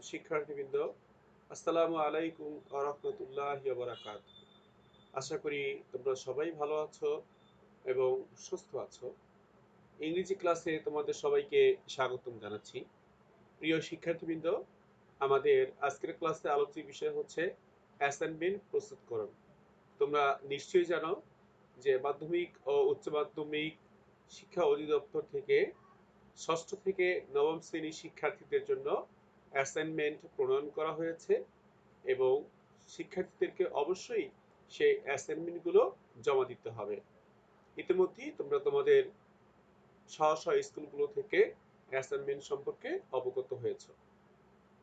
শিক্ষার্থীবৃন্দ, আসসালামু আলাইকুম ওয়া রাহমাতুল্লাহি ওয়া বারাকাতুহু। আশা করি তোমরা সবাই ভালো আছো এবং সুস্থ আছো। ইংরেজি ক্লাসে তোমাদের সবাইকে স্বাগতম জানাচ্ছি। প্রিয় শিক্ষার্থীবৃন্দ, আমাদের আজকের ক্লাসে আলোচ্য বিষয় হচ্ছে অ্যাসাইনমেন্ট প্রস্তুতকরণ। তোমরা নিশ্চয়ই জানো যে মাধ্যমিক ও উচ্চ মাধ্যমিক শিক্ষা অধিদপ্তর থেকে ষষ্ঠ থেকে নবম শ্রেণীর শিক্ষার্থীদের জন্য অ্যাসাইনমেন্ট প্রণয়ন করা হয়েছে এবং শিক্ষার্থীদেরকে অবশ্যই সেই অ্যাসাইনমেন্টগুলো জমা দিতে হবে। ইতিমধ্যেই তোমরা তোমাদের স্ব স্ব স্কুলগুলো থেকে অ্যাসাইনমেন্ট সম্পর্কে অবগত হয়েছো।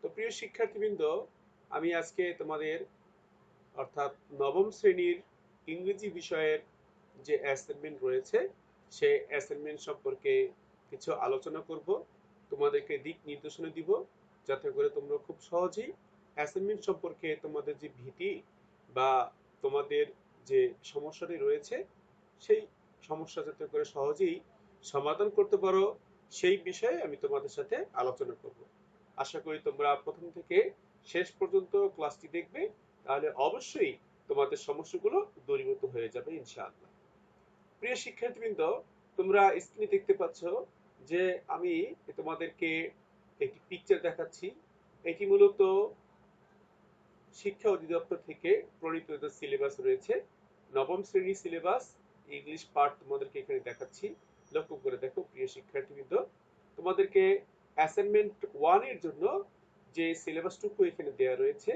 তো প্রিয় শিক্ষার্থীবৃন্দ, আমি আজকে তোমাদের অর্থাৎ নবম শ্রেণীর ইংরেজি বিষয়ের যে অ্যাসাইনমেন্ট রয়েছে সেই অ্যাসাইনমেন্ট সম্পর্কে কিছু আলোচনা করব, তোমাদেরকে দিক নির্দেশনা দিব যাতে করে তোমরা খুব সহজেই অ্যাসাইনমেন্ট সম্পর্কে তোমাদের যে ভীতি বা তোমাদের যে সমস্যাটি রয়েছে সেই সমস্যা যাতে করে সহজেই সমাধান করতে পারো সেই বিষয়ে আমি তোমাদের সাথে আলোচনা করব। আশা করি তোমরা প্রথম থেকে শেষ পর্যন্ত ক্লাসটি দেখবে, তাহলে অবশ্যই তোমাদের সমস্যাগুলো দূরীভূত হয়ে যাবে ইনশাআল্লাহ। প্রিয় শিক্ষার্থীবৃন্দ, তোমরা স্ক্রিনে দেখতে পাচ্ছ যে আমি তোমাদেরকে একটি পিকচার দেখাচ্ছি। এটি মূলত শিক্ষা অধিদপ্তর থেকে প্রণীত যে সিলেবাস রয়েছে, নবম শ্রেণীর সিলেবাস ইংলিশ পার্ট তোমাদেরকে এখানে দেখাচ্ছি। লক্ষ্য করে দেখো প্রিয় শিক্ষার্থীবৃন্দ, তোমাদেরকে অ্যাসাইনমেন্ট 1 এর জন্য যে সিলেবাসটুকু এখানে দেওয়া রয়েছে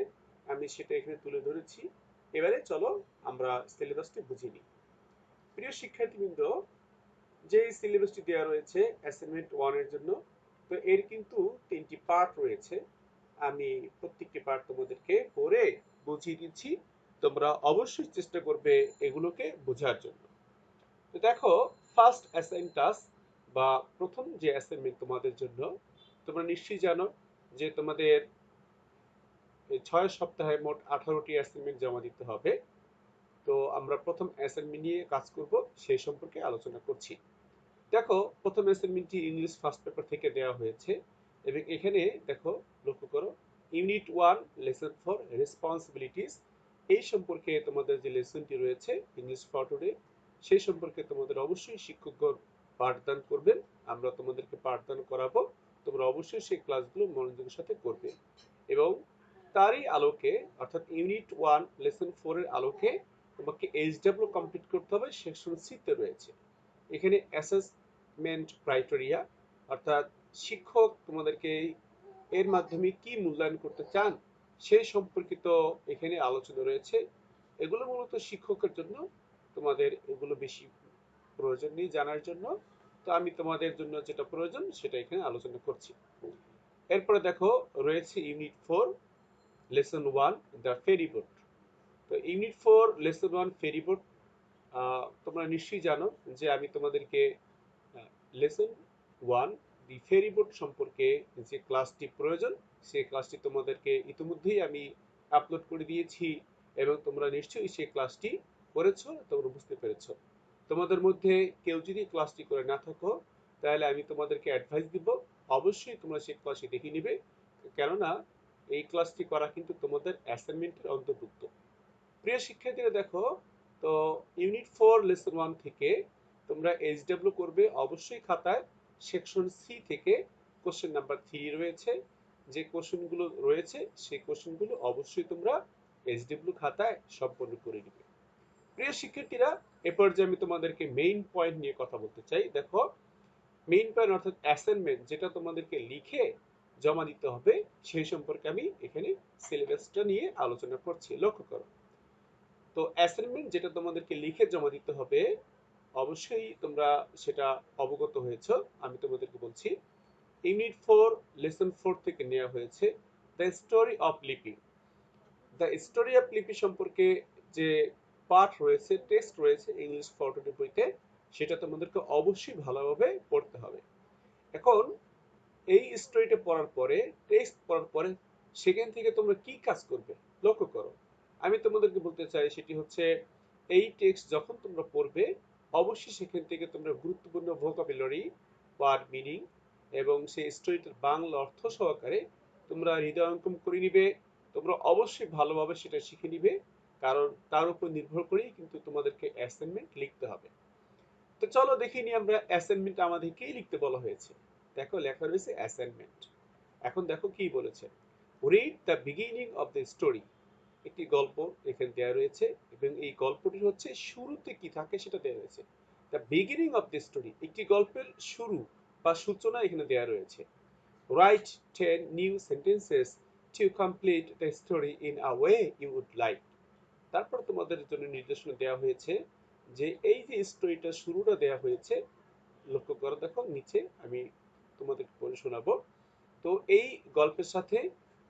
আমি সেটা এখানে তুলে ধরেছি। এবারে চলো আমরা সিলেবাসটি বুঝে নিই। প্রিয় শিক্ষার্থীবৃন্দ, যে সিলেবাসটি দেওয়া রয়েছে অ্যাসাইনমেন্ট 1 এর জন্য, তো এর কিন্তু 3টি পার্ট রয়েছে। আমি প্রত্যেকটি পার্ট তোমাদেরকে পড়ে বুঝিয়ে দিচ্ছি, তোমরা অবশ্যই চেষ্টা করবে এগুলোকে বোঝার জন্য। তো দেখো, ফার্স্ট অ্যাসাইন টাস্ক বা প্রথম যে অ্যাসাইনমেন্ট তোমাদের জন্য, তোমরা নিশ্চয়ই জানো যে তোমাদের 6 সপ্তাহে মোট 18টি অ্যাসাইনমেন্ট জমা দিতে হবে। তো আমরা প্রথম অ্যাসাইনমেন্ট নিয়ে কাজ করব, সেই সম্পর্কে আলোচনা করছি। দেখো, প্রথম অ্যাসাইনমেন্টটি ইংলিশ ফার্স্ট পেপার থেকে দেওয়া হয়েছে এবং এখানে দেখো, লক্ষ্য করো, ইউনিট 1 লেসন ফর রেসপন্সিবিলিটিস, এই সম্পর্কে তোমাদের যে লেসনটি রয়েছে ইংলিশ ফর টুডে, সেই সম্পর্কে তোমাদের অবশ্যই শিক্ষকগণ পাঠদান করবেন। আমরা তোমাদেরকে পাঠদান করাবো, তোমরা অবশ্যই সেই ক্লাসগুলো মনোযোগের সাথে করবে এবং তারই আলোকে অর্থাৎ ইউনিট 1 লেসন 4 এর আলোকে তোমাকে এইচডব্লিউ কমপ্লিট করতে হবে। সেকশন সি তে রয়েছে এখানে অ্যাসেসমেন্ট ক্রাইটেরিয়া, অর্থাৎ শিক্ষক তোমাদেরকে এর মাধ্যমে কি মূল্যায়ন করতে চান সেই সম্পর্কিত এখানে আলোচনা রয়েছে। এগুলো মূলত শিক্ষকের জন্য, তোমাদের এগুলো বেশি প্রয়োজন নেই জানার জন্য। তো আমি তোমাদের জন্য যেটা প্রয়োজন সেটা এখানে আলোচনা করছি। এরপরে দেখো, রয়েছে unit 4 lesson 1 the ferry boat. তো ইউনিট 4 লেসন 1 ফেরি বোট, তোমরা নিশ্চয়ই জানো যে আমি তোমাদেরকে লেসন 1 দি ফেরি বোট সম্পর্কে যে ক্লাসটি প্রয়োজন সেই ক্লাসটি তোমাদেরকে ইতিমধ্যেই আমি আপলোড করে দিয়েছি এবং তোমরা নিশ্চয়ই সেই ক্লাসটি করেছো, তোমরা বুঝতে পেরেছো। তোমাদের মধ্যে কেউ যদি ক্লাসটি করে না থাকো তাহলে আমি তোমাদেরকে অ্যাডভাইস দিব অবশ্যই তোমরা সেই ক্লাসটি দেখে নিবে, কেননা এই ক্লাসটি করা কিন্তু তোমাদের অ্যাসাইনমেন্টের অন্তর্ভুক্ত। প্রিয় শিক্ষার্থীরা দেখো, তো ইউনিট 4 লেসন 1 থেকে তোমরা এইচডব্লিউ করবে অবশ্যই খাতায়। সেকশন সি থেকে কোশ্চেন নাম্বার 3 রয়েছে, যে কোশ্চেনগুলো রয়েছে সেই কোশ্চেনগুলো অবশ্যই তোমরা এইচডব্লিউ খাতায় সম্পন্ন করে নেবে। প্রিয় শিক্ষার্থীরা, এরপর যে আমি তোমাদেরকে মেইন পয়েন্ট নিয়ে কথা বলতে চাই। দেখো, মেইন পয়েন্ট অর্থাৎ অ্যাসাইনমেন্ট যেটা তোমাদেরকে লিখে জমা দিতে হবে সেই সম্পর্কে আমি এখানে সিলেবাসটা নিয়ে আলোচনা করছি। লক্ষ্য করো, তো অ্যাসাইনমেন্ট যেটা তোমাদেরকে লিখে জমা দিতে হবে অবশ্যই তোমরা সেটা অবগত হয়েছো। আমি তোমাদেরকে বলছি, ইউনিট 4 লেসন 4 থেকে নেওয়া হয়েছে দ্য স্টোরি অফ লিপি। দ্য স্টোরি অফ লিপি সম্পর্কে যে পাঠ রয়েছে, টেক্সট রয়েছে ইংলিশ ফরটুডে বইতে, সেটা তোমাদেরকে অবশ্যই ভালোভাবে পড়তে হবে। এখন এই স্টোরিটা পড়ার পরে, টেক্সট পড়ার পরে সেখান থেকে তোমরা কি কাজ করবে লক্ষ্য করো। আমি তোমাদেরকে বলতে চাই সেটি হচ্ছে, এই টেক্সট যখন তোমরা পড়বে অবশ্যই সেখান থেকে তোমরা গুরুত্বপূর্ণ ভোকাবুলারি, ওয়ার্ড মিনিং এবং সেই স্টোরিটার বাংলা অর্থ সহকারে তোমরা হৃদয়ঙ্গম করে নিবে, তোমরা অবশ্যই ভালোভাবে সেটা শিখে নিবে, কারণ তার উপর নির্ভর করেই কিন্তু তোমাদেরকে অ্যাসাইনমেন্ট লিখতে হবে। তো চলো দেখে নিই আমরা অ্যাসাইনমেন্ট আমাদের কি লিখতে বলা হয়েছে। দেখো লেখা রয়েছে অ্যাসাইনমেন্ট। এখন দেখো কি বলেছে, read the beginning of the story. একটি গল্প এখানে দেওয়া রয়েছে এবং এই গল্পটি হচ্ছে শুরুতে কি থাকে সেটা দেওয়া রয়েছে। The beginning of the story, একটি গল্পের শুরু বা সূচনা এখানে দেওয়া রয়েছে। Write 10 new sentences to complete the story in a way you would like. তারপর তোমাদের জন্য নির্দেশনা দেওয়া হয়েছে যে এই যে স্টোরিটা শুরুটা দেওয়া হয়েছে, লক্ষ্য করে দেখো নিচে আমি তোমাদের পড়ে শোনাবো। তো এই গল্পের সাথে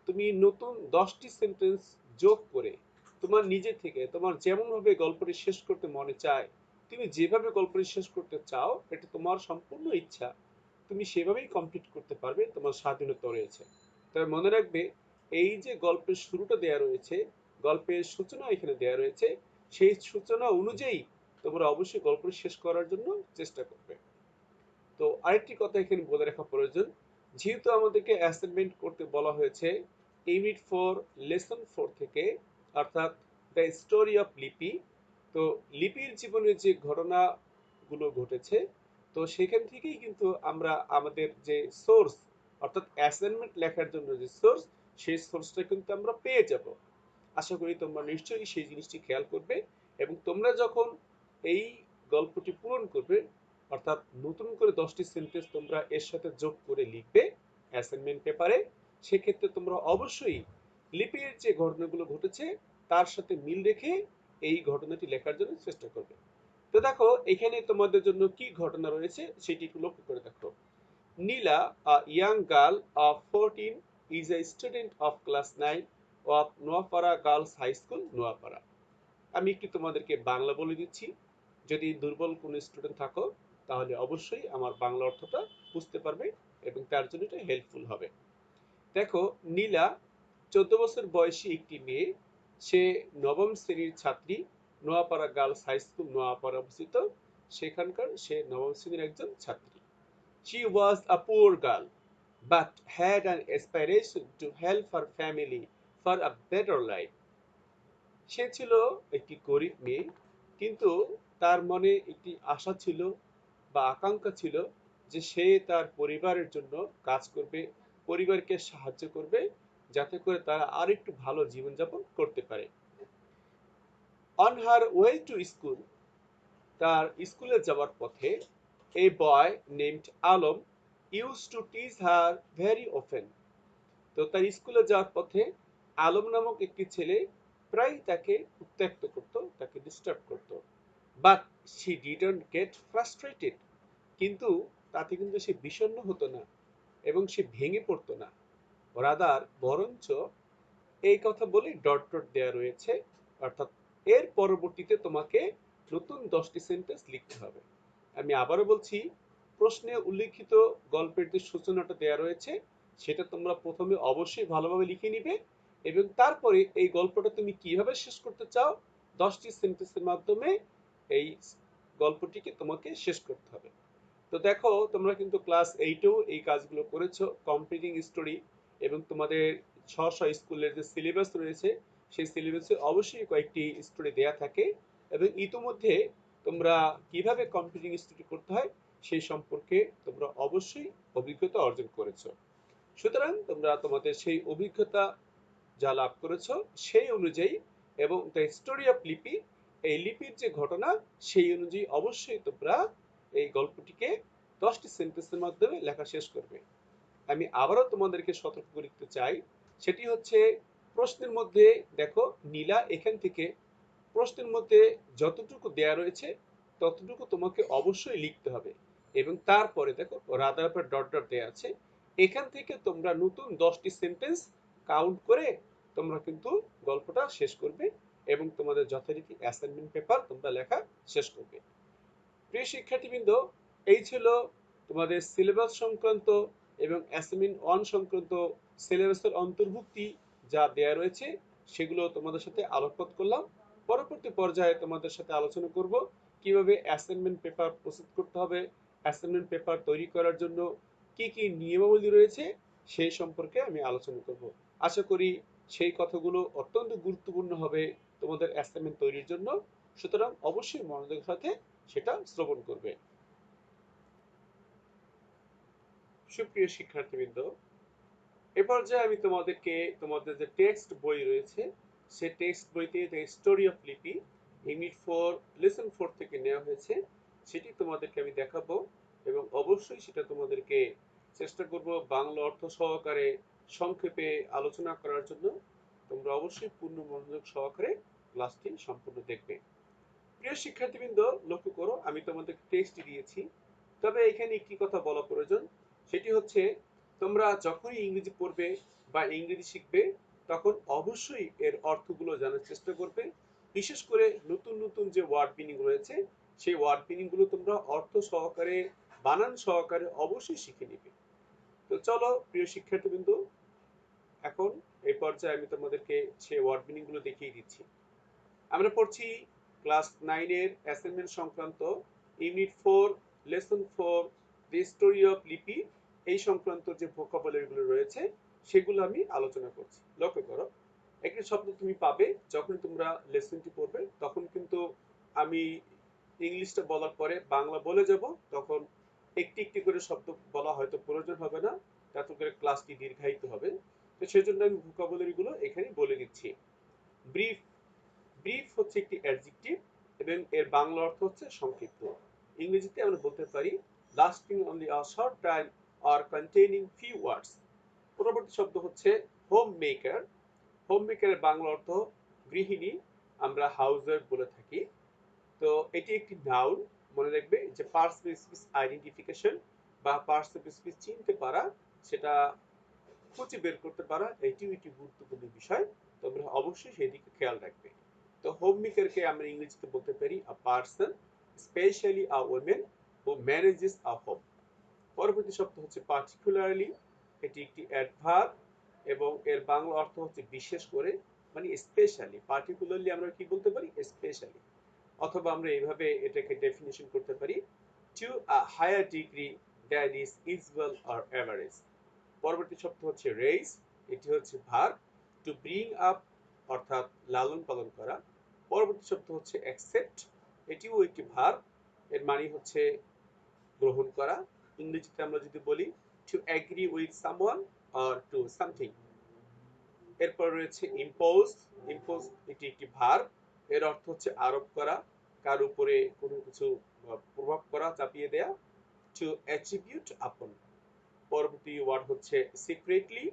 তুমি নতুন 10টি সেন্টেন্স যোগ করে তোমার নিজে থেকে তোমার যেমনভাবে গল্পটি শেষ করতে মনে চায়, তুমি যেভাবে গল্পটি শেষ করতে চাও, এটা তোমার সম্পূর্ণ ইচ্ছা, তুমি সেভাবেই কমপ্লিট করতে পারবে, তোমার স্বাধীনতা রয়েছে। তবে মনে রাখবে, এই যে গল্পের শুরুটা দেয়া রয়েছে, গল্পের সূচনা এখানে দেয়া রয়েছে, সেই সূচনা অনুযায়ী তোমরা অবশ্যই গল্পটি শেষ করার জন্য চেষ্টা করবে। তো আরেকটি কথা এখানে বলে রাখা প্রয়োজন, যেহেতু আমাদেরকে অ্যাসাইনমেন্ট করতে বলা হয়েছে ইউনিট 4 লেসন 4 থেকে, অর্থাৎ দ্য স্টোরি অফ লিপি। তো লিপির জীবনে যে ঘটনাগুলো ঘটেছে, তো সেখান থেকেই কিন্তু আমরা আমাদের যে সোর্স, অর্থাৎ অ্যাসাইনমেন্ট লেখার জন্য যে সোর্স, সেই সোর্সটা কিন্তু আমরা পেয়ে যাব। আশা করি তোমরা নিশ্চয়ই সেই জিনিসটি খেয়াল করবে এবং তোমরা যখন এই গল্পটি পূরণ করবে, অর্থাৎ নতুন করে 10টি সেন্টেন্স তোমরা এর সাথে যোগ করে লিখবে অ্যাসাইনমেন্ট পেপারে, সেক্ষেত্রে তোমরা অবশ্যই লিপির যে ঘটনাগুলো ঘটেছে তার সাথে মিল রেখে এই ঘটনাটি লেখার জন্য চেষ্টা করবে। তো দেখো এখানে তোমাদের জন্য কি ঘটনা রয়েছে সেটি একটু লক্ষ্য করে দেখো। নীলা, a young girl of 14, is a student of class 9 of Noapara girls high school, Noapara. আমি একটু তোমাদেরকে বাংলা বলে দিচ্ছি, যদি দুর্বল কোনো স্টুডেন্ট থাকো তাহলে অবশ্যই আমার বাংলা অর্থটা বুঝতে পারবে এবং তার জন্য এটা হেল্পফুল হবে। দেখো, নীলা 14 বছর বয়সী একটি মেয়ে, সে নবম শ্রেণীর ছাত্রী, Noapara girls high school Noapara অবস্থিত, সেখানকার সে নবম শ্রেণীর একজন ছাত্রী। She was a poor girl, but had an aspiration to help her family for a better life. সে ছিল একটি গরিব মেয়ে, কিন্তু তার মনে একটি আশা ছিল বা আকাঙ্ক্ষা ছিল যে সে তার পরিবারের জন্য কাজ করবে, পরিবারকে সাহায্য করবে, যাতে করে তারা আর একটু ভালো জীবনযাপন করতে পারে। On her way to school, তার স্কুলে যাওয়ার পথে, a boy named Alam used to tease her very often. তো তার স্কুলে যাওয়ার পথে আলম নামক একটি ছেলে প্রায় তাকে উত্ত্যক্ত করত, তাকে ডিস্টার্ব করত। But she didn't gate frustrated, কিন্তু তাতে কিন্তু সে বিষণ্ণ হতো না এবং সে ভেঙে পড়তো না। রাদার বরঞ্চ, এই কথা বলে ডট ডট দেওয়া রয়েছে, অর্থাৎ এর পরবর্তীতে তোমাকে নতুন 10টি সেন্টেন্স লিখতে হবে। আমি আবারও বলছি, প্রশ্নে উল্লিখিত গল্পের যে সূচনাটা দেওয়া রয়েছে সেটা তোমরা প্রথমে অবশ্যই ভালোভাবে লিখে নিবে এবং তারপরে এই গল্পটা তুমি কিভাবে শেষ করতে চাও 10টি সেন্টেন্সের মাধ্যমে এই গল্পটিকে তোমাকে শেষ করতে হবে। তো দেখো তোমরা কিন্তু ক্লাস 8এও এই কাজগুলো করেছো, কমপ্লিটিং স্টোরি, এবং তোমাদের স্কুলের যে সিলেবাস রয়েছে সেই সিলেবাসে অবশ্যই কয়েকটি স্টোরি দেয়া থাকে এবং ইতোমধ্যে তোমরা কিভাবে কমপ্লিটিং স্টোরি করতে হয় সেই সম্পর্কে তোমরা অবশ্যই অভিজ্ঞতা অর্জন করেছো। সুতরাং তোমরা তোমাদের সেই অভিজ্ঞতা যা লাভ করেছো সেই অনুযায়ী এবং দ্য স্টোরি অফ লিপি, এই লিপির যে ঘটনা সেই অনুযায়ী অবশ্যই তোমরা এই গল্পটিকে 10টি সেন্টেন্সের মাধ্যমে লেখা শেষ করবে। আমি আবারও তোমাদেরকে সতর্ক করতে চাই, সেটি হচ্ছে প্রশ্নের মধ্যে দেখো নীলা এখান থেকে প্রশ্নের মধ্যে যতটুকু দেয়া রয়েছে ততটুকু তোমাকে অবশ্যই লিখতে হবে এবং তারপরে দেখো রাদার উপর ডট ডট দেয়া আছে, এখান থেকে তোমরা নতুন 10টি সেন্টেন্স কাউন্ট করে তোমরা কিন্তু গল্পটা শেষ করবে এবং তোমাদের যথারীতি অ্যাসাইনমেন্ট পেপার তোমরা লেখা শেষ করবে। প্রিয় শিক্ষার্থীবৃন্দ, এই ছিল তোমাদের সিলেবাস সংক্রান্ত এবং অ্যাসাইনমেন্ট 1 সংক্রান্ত সিলেবাসের অন্তর্ভুক্তি যা দেয়া রয়েছে সেগুলো তোমাদের সাথে আলোকপাত করলাম। পরবর্তী পর্যায়ে তোমাদের সাথে আলোচনা করব কিভাবে অ্যাসাইনমেন্ট পেপার প্রস্তুত করতে হবে, অ্যাসাইনমেন্ট পেপার তৈরি করার জন্য কি কি নিয়মাবলী রয়েছে সেই সম্পর্কে আমি আলোচনা করব। আশা করি সেই কথাগুলো অত্যন্ত গুরুত্বপূর্ণ হবে তোমাদের অ্যাসাইনমেন্ট তৈরির জন্য। সুতরাং অবশ্যই মনোযোগের সাথে সেটা শ্রবণ করবে। সুপ্রিয় শিক্ষার্থীবৃন্দ, এ পর্যায়ে আমি তোমাদেরকে তোমাদের যে টেক্সট বই রয়েছে সেই টেক্সট বইতে দ্য স্টোরি অফ লিপি ইউনিট 4 লেসন 4 থেকে নেওয়া হয়েছে, সেটি তোমাদেরকে আমি দেখাবো এবং অবশ্যই সেটা তোমাদেরকে চেষ্টা করব বাংলা অর্থ সহকারে সংক্ষেপে আলোচনা করার জন্য। তোমরা অবশ্যই পূর্ণ মনোযোগ সহকারে ক্লাসটি সম্পূর্ণ দেখবে। প্রিয় শিক্ষার্থীবৃন্দ, লক্ষ্য করো আমি তোমাদের টেক্সট দিয়েছি, তবে এখানে একটি কথা বলা প্রয়োজন। সেটি হচ্ছে তোমরা যখনই ইংরেজি পড়বে বা ইংরেজি শিখবে তখন অবশ্যই এর অর্থগুলো জানার চেষ্টা করবে। বিশেষ করে নতুন নতুন যে ওয়ার্ড মিনিং রয়েছে সেই ওয়ার্ড মিনিং গুলো তোমরা অর্থ সহকারে বানান সহকারে অবশ্যই শিখে নিবে। তো চলো প্রিয় শিক্ষার্থীবৃন্দ, এখন এই পর্যায়ে আমি তোমাদেরকে সেই ওয়ার্ড মিনিং গুলো দেখিয়ে দিচ্ছি। আমরা পড়ছি ক্লাস 9 এর অ্যাসাইনমেন্ট সংক্রান্ত unit 4 lesson 4 the story of লিপি। এই সংক্রান্ত যে ভোকাবুলারিগুলো রয়েছে সেগুলো আমি আলোচনা করছি। লক্ষ্য করো, একটি শব্দ তুমি পাবে যখন তোমরা লেসনটি পড়বে, তখন কিন্তু আমি ইংলিশটা বলার পরে বাংলা বলে যাব, তখন একটি একটি করে শব্দ বলা হয়তো প্রয়োজন হবে না, তাতে করে ক্লাসটি দীর্ঘায়িত হবে। তো সেজন্য আমি ভোকাবুলারিগুলো এখানে বলে দিচ্ছি। ব্রিফ, ব্রিফ হচ্ছে একটি অ্যাডজেক্টিভ এবং এর বাংলা অর্থ হচ্ছে সংক্ষিপ্ত। ইংরেজিতে আমরা বলতে পারি lasting only a short time or containing few words. পরবর্তী শব্দ হচ্ছে হোম মেকার। হোম মেকারের বাংলা অর্থ গৃহিণী, আমরা হাউস ওয়াইফ বলে থাকি। তো এটি একটি নাউন। মনে রাখবে যে পার্সন স্পিচ আইডেন্টিফিকেশন বা পার্সন স্পিচ চিনতে পারা, সেটা খুঁজে বের করতে পারা, এটিও একটি গুরুত্বপূর্ণ বিষয়। তোমরা অবশ্যই সেই দিকে খেয়াল রাখবে। তো হোম মেকারকে আমরা ইংরেজিতে বলতে পারি a person, specially a women who manages a home. পরবর্তী শব্দ হচ্ছে পার্টিকুলারলি। এটি একটি অ্যাডভার্ব এবং এর বাংলা অর্থ হচ্ছে বিশেষ করে, মানে স্পেশালি। পার্টিকুলারলি আমরা কি বলতে পারি? স্পেশালি। অথবা আমরা এইভাবে এটাকে ডেফিনিশন করতে পারি to a higher degree that is usual or average. পরবর্তী শব্দ হচ্ছে রেইজ। এটি হচ্ছে ভার্ব টু ব্রিং আপ, অর্থাৎ লালন পালন করা। পরবর্তী শব্দ হচ্ছে অ্যাকসেপ্ট। এটিও একটি ভার্ব, এর মানে হচ্ছে গ্রহণ করা। ইংরেজিতে আমরা যদি বলি to agree with someone or to something. এরপর রয়েছে ইম্পোজ। ইম্পোজ এটি একটি ভার্ব, এর অর্থ হচ্ছে আরোপ করা, কার উপরে কোনো কিছু প্রভাব করা, চাপিয়ে দেয়া। টু অ্যাট্রিবিউট আপন। পরবর্তী ওয়ার্ড হচ্ছে সিক্রেটলি।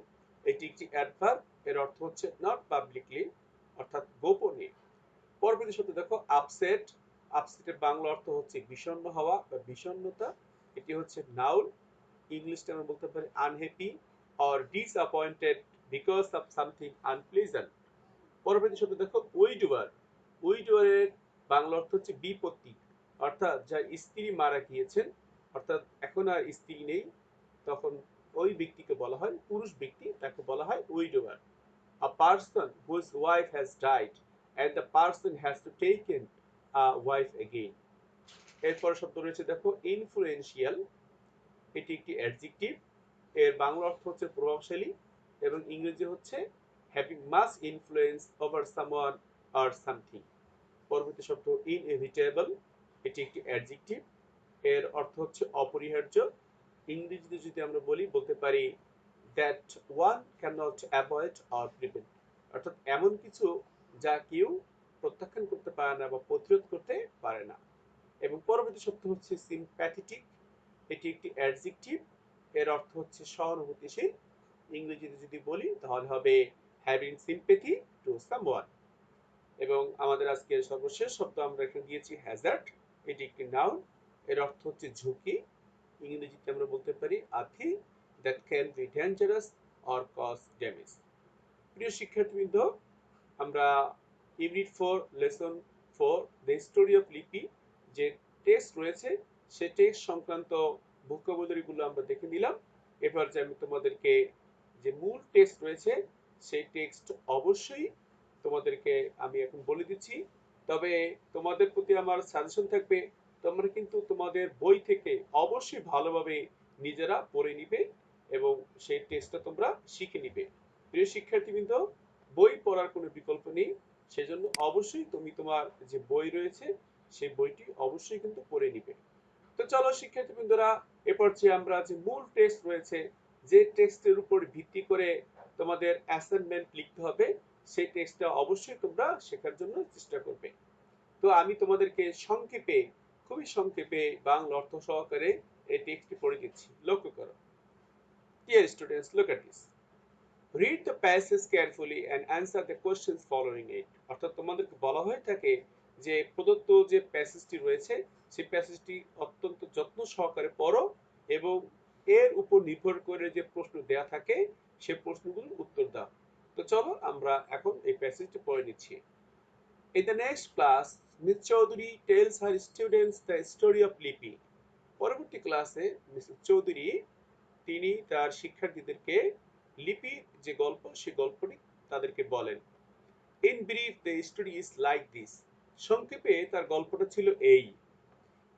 এটি একটি অ্যাডভার্ব, এর অর্থ হচ্ছে নট পাবলিকলি, অর্থাৎ গোপনে। পরবর্তী শব্দ দেখো আপসেট। আপসেটের বাংলা অর্থ হচ্ছে বিষণ্ণ হওয়া বা বিষণ্ণতা। এটি হচ্ছে নাউন। ইংলিশটা আমরা বলতে পারি unhappy or disappointed because of something unpleasant. পরবর্তী শব্দ দেখো উইডোয়ার। উইডোয়ারের বাংলা অর্থ হচ্ছে বিপত্তি, অর্থাৎ যার স্ত্রী মারা গিয়েছেন, অর্থাৎ এখন আর স্ত্রী নেই, তখন ওই ব্যক্তিকে বলা হয়, পুরুষ ব্যক্তি, তাকে বলা হয় উইডোয়ার। A person whose wife has died and the person has to taken a wife again. এরপর শব্দ রয়েছে দেখো ইনফ্লুয়েন্সিয়াল। এটি একটি অ্যাডজেক্টিভ, এর বাংলা অর্থ হচ্ছে প্রভাবশালী এবং ইংরেজি হচ্ছে having much influence over someone or something. পরবর্তী শব্দ ইনএভিটেবল। এটি একটি অ্যাডজেক্টিভ, এর অর্থ হচ্ছে অপরিহার্য। ইংরেজিতে যদি আমরা বলি বলতে পারি that one cannot avoid or prevent, অর্থাৎ এমন কিছু যা কেউ প্রত্যাখ্যান করতে পারে না বা প্রতিরোধ করতে পারে না। এবং পরবর্তী শব্দ হচ্ছে সিম্প্যাথেটিক। এটি একটি অ্যাডজেক্টিভ, এর অর্থ হচ্ছে সহানুভূতিশীল। ইংরেজিতে যদি বলি তাহলে হবে হ্যাভিং সিম্প্যাথি টু সামওয়ান। এবং আমাদের আজকের সর্বশেষ শব্দ আমরা এখানে দিয়েছি হ্যাজার্ড। এটি একটি নাউন, এর অর্থ হচ্ছে ঝুঁকি। ইংরেজিতে আমরা বলতে পারি a thing that can be dangerous or cause damage. প্রিয় শিক্ষার্থীবৃন্দ, আমরা unit 4 lesson 4 the story of Lipi যে টেক্সট রয়েছে সে টেক্সট সংক্রান্ত ভোকাবুলারিগুলো আমরা দেখে নিলাম। এবার যে আমি তোমাদেরকে যে মূল টেক্সট রয়েছে সেই টেক্সট অবশ্যই তোমাদেরকে আমি এখন বলে দিচ্ছি। তবে তোমাদের প্রতি আমার সাজেশন থাকবে তোমরা কিন্তু তোমাদের বই থেকে অবশ্যই ভালোভাবে নিজেরা পড়ে নিবে এবং সেই টেক্সটটা তোমরা শিখে নিবে। প্রিয় শিক্ষার্থীবৃন্দ, বই পড়ার কোনো বিকল্প নেই, সেজন্য অবশ্যই তুমি তোমার যে বই রয়েছে সেই বইটি অবশ্যই কিন্তু পড়ে নিবে। তো চলো শিক্ষার্থীবৃন্দরা, এ পর্যায়ে আমরা যে মূল টেক্সট রয়েছে, যে টেক্সটের উপর ভিত্তি করে তোমাদের অ্যাসাইনমেন্ট লিখতে হবে, সেই টেক্সটটা অবশ্যই তোমরা শেখার জন্য চেষ্টা করবে। তো আমি তোমাদেরকে সংক্ষেপে, খুবই সংক্ষেপে বাংলা অর্থ সহকারে এই টেক্সটটি পড়ে দিচ্ছি, লক্ষ্য করো। Dear students, look at this. Read the passage carefully and answer the questions following it. অর্থাৎ তোমাদেরকে বলা হয়ে থাকে যে প্রদত্ত যে প্যাসেজটি রয়েছে সেই প্যাসেজটি অত্যন্ত যত্ন সহকারে পড়ো এবং এর উপর নির্ভর করে যে প্রশ্ন দেয়া থাকে সেই প্রশ্নগুলোর উত্তর দাও। তো চলো আমরা এখন এই প্যাসেজটি পড়ে নিচ্ছি। In the next class, Ms. Chaudhary tells her students the story of Lipi. পরবর্তী ক্লাসে মিসেস চৌধুরী তিনি তার শিক্ষার্থীদেরকে লিপির যে গল্প সেই গল্পটি তাদেরকে বলেন। In brief the story is like this. সংক্ষেপে তার গল্পটা ছিল এই।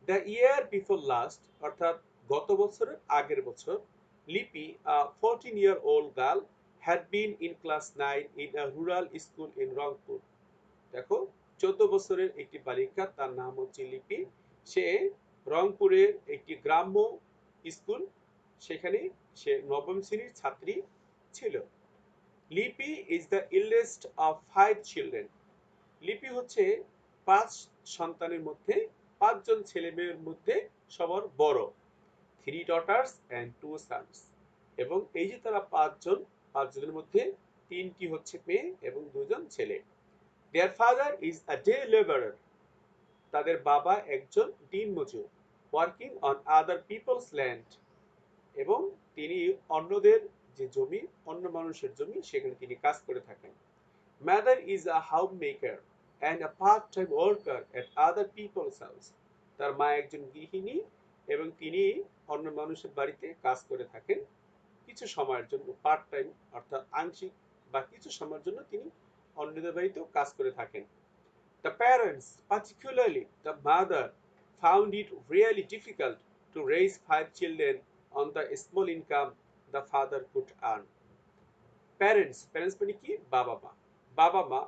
দ্য ইয়ার বিফোর লাস্ট, অর্থাৎ গত বছরের আগের বছর, লিপি, আ 14-year-old girl, had been in class 9 in a rural school in Rangpur. দেখো, 14 বছরের একটি বালিকা, তার নাম হচ্ছে লিপি, সে রংপুরের একটি গ্রাম্য স্কুল, সেখানে সে নবম শ্রেণীর ছাত্রী ছিল। লিপি is the eldest of 5 children. লিপি হচ্ছে 5 সন্তানের মধ্যে, 5 জন ছেলে মেয়ের মধ্যে সবার বড়। 3 daughters and 2 sons। এবং এই যে তারা 5 জন, 5 জনের মধ্যে 3টি হচ্ছে মেয়ে এবং 2 জন ছেলে। Their father is a day laborer। তাদের বাবা একজন দিনমজুর। Working on other people's land। এবং তিনি অন্যদের যে জমি, অন্য মানুষের জমি, সেখানে তিনি কাজ করে থাকেন। Mother is a homemaker and a part-time worker at other people's house। তার মা একজন গৃহিণী এবং তিনি অন্য মানুষের বাড়িতে কাজ করে থাকেন কিছু সময়ের জন্য, পার্ট টাইম অর্থাৎ আংশিক বা কিছু সময়ের জন্য তিনি অন্যদের বাড়িতেও কাজ করে থাকেন। The parents, particularly the mother, found it really difficult to raise 5 children on the small income the father could earn। Parents, parents মানে কি? বাবা মা। বাবা মা,